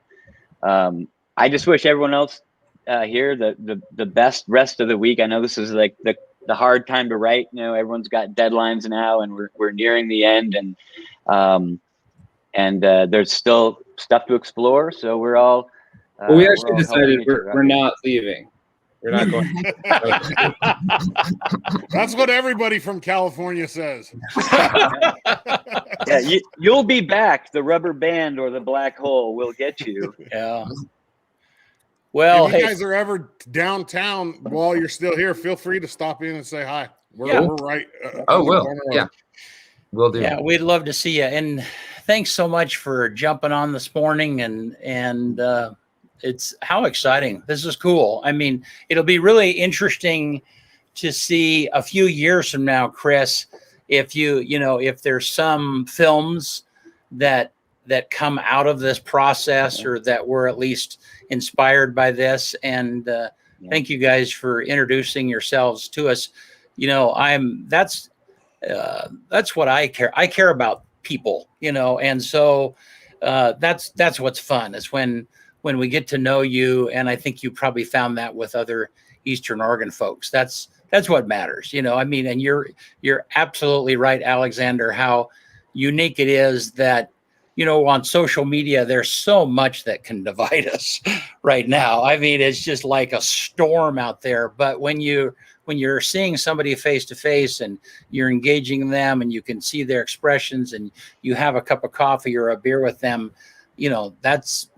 I just wish everyone else here the best rest of the week. I know this is like the hard time to write. Everyone's got deadlines now, and we're nearing the end, and there's still stuff to explore. So we're all. Well, we actually decided we're not leaving. We're not going. That's what everybody from California says. Yeah, you'll be back. The rubber band or the black hole will get you. Yeah. Well, if you guys are ever downtown while you're still here, feel free to stop in and say hi. We're right. Will do. Yeah, we'd love to see you. And thanks so much for jumping on this morning. And it's how exciting. This is cool. I mean, it'll be really interesting to see a few years from now, Chris, if if there's some films that come out of this process or that were at least inspired by this. And thank you guys for introducing yourselves to us. That's what I care. I care about people, and so that's what's fun is when we get to know you. And I think you probably found that with other Eastern Oregon folks. That's what matters, I mean, and you're absolutely right, Alexander, how unique it is that, on social media, there's so much that can divide us right now. I mean, it's just like a storm out there. But when you're seeing somebody face to face and you're engaging them and you can see their expressions and you have a cup of coffee or a beer with them, that's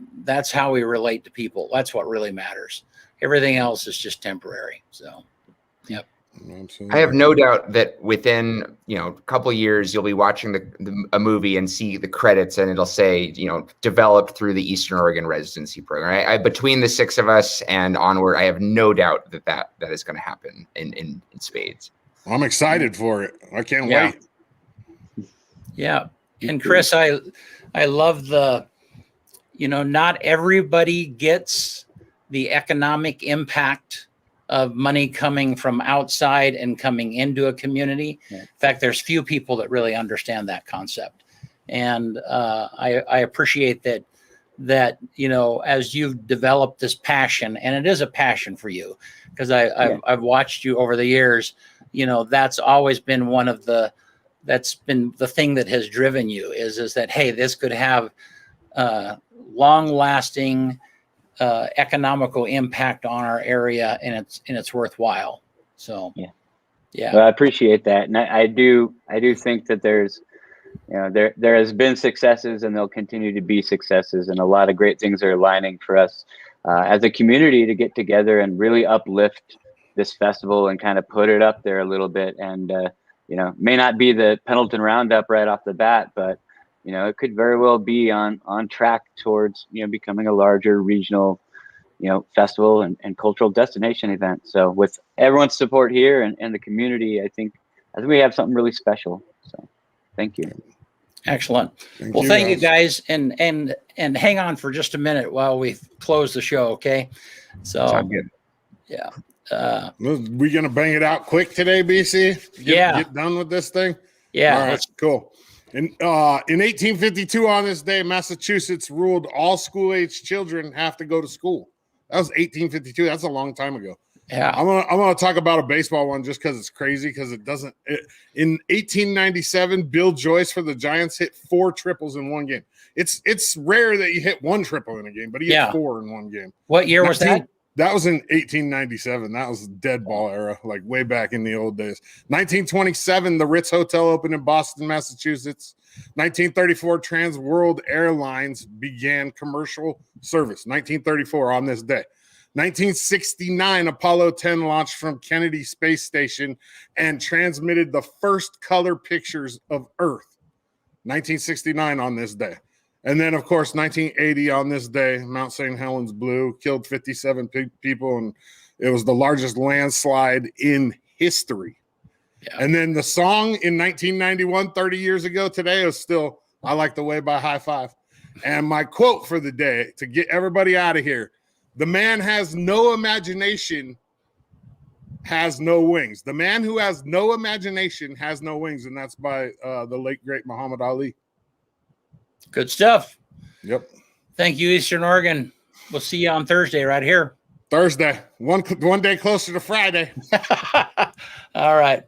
how we relate to people. That's what really matters. Everything else is just temporary. So, yep. Absolutely. I have no doubt that within, a couple of years, you'll be watching a movie and see the credits, and it'll say, developed through the Eastern Oregon Residency Program. I between the 6 of us and onward, I have no doubt that is going to happen in spades. I'm excited for it. I can't Yeah. wait. Yeah. And Chris, I love not everybody gets the economic impact of money coming from outside and coming into a community. Yeah. In fact, there's few people that really understand that concept. And I appreciate that, as you've developed this passion, and it is a passion for you, because I've watched you over the years, that's always been that's been the thing that has driven you is that, hey, this could have long lasting economical impact on our area, and it's worthwhile. So yeah. Well, I appreciate that, and I do think that there's there has been successes, and there'll continue to be successes, and a lot of great things are aligning for us as a community to get together and really uplift this festival and kind of put it up there a little bit. And may not be the Pendleton Roundup right off the bat, but it could very well be on track towards becoming a larger regional festival and cultural destination event. So with everyone's support here and the community, I think we have something really special. So thank you. Excellent. Thank you guys, and hang on for just a minute while we close the show, okay? So Sounds good. Yeah. We gonna bang it out quick today, BC? Get done with this thing. Yeah. All right, cool. In 1852, on this day, Massachusetts ruled all school-age children have to go to school. That was 1852. That's a long time ago. Yeah. I'm gonna talk about a baseball one just because it's crazy, because it doesn't. In 1897, Bill Joyce for the Giants hit 4 triples in one game. It's rare that you hit 1 triple in a game, but he hit 4 in one game. What year was that? That was in 1897. That was dead ball era, like way back in the old days. 1927, the Ritz Hotel opened in Boston, Massachusetts. 1934, Trans World Airlines began commercial service. 1934, on this day. 1969, Apollo 10 launched from Kennedy Space Station and transmitted the first color pictures of Earth. 1969, on this day. And then, of course, 1980, on this day, Mount St. Helens blew, killed 57 people, and it was the largest landslide in history. Yeah. And then the song in 1991, 30 years ago today, was still I Like the Way by High Five. And my quote for the day, to get everybody out of here: the man has no imagination, has no wings. The man who has no imagination has no wings. And that's by the late, great Muhammad Ali. Good stuff. Yep. Thank you, Eastern Oregon. We'll see you on Thursday right here. Thursday. One day closer to Friday. All right.